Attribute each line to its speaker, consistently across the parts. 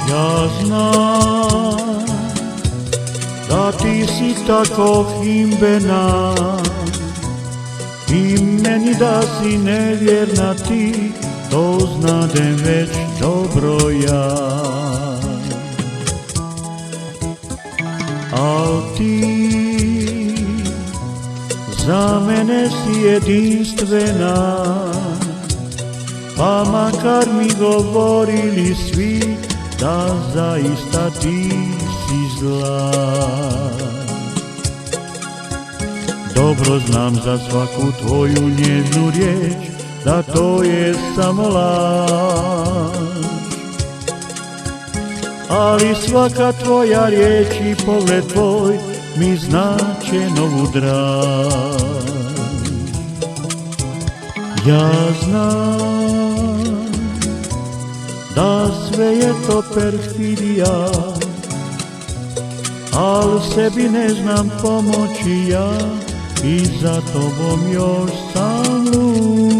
Speaker 1: Ja znam da ti si tako himbena i meni da si nevjerna ti, to znadem već dobro ja. Al ti za mene si jedinstvena, pa makar mi govorili svi da zaista ti si zla. Dobro znam za svaku tvoju nježnu riječ da to je samo laž, ali svaka tvoja riječ i pogled tvoj mi znače novu draž. Ja znam da sve je to perfidija, al sebi ne znam pomoći ja i za tobom još sam lud.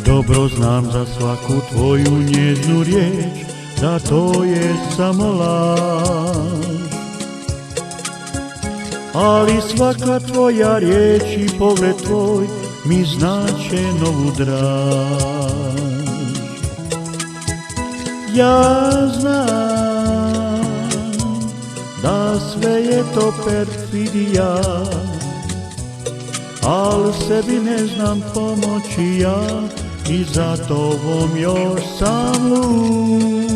Speaker 1: Dobro znam za svaku tvoju nježnu riječ da to je samo laž, ali svaka tvoja riječ i pogled tvoj mi znače novu draž. Ja znam da sve je to perfidija, al sebi ne znam pomoći ja i za tobom još sam lud.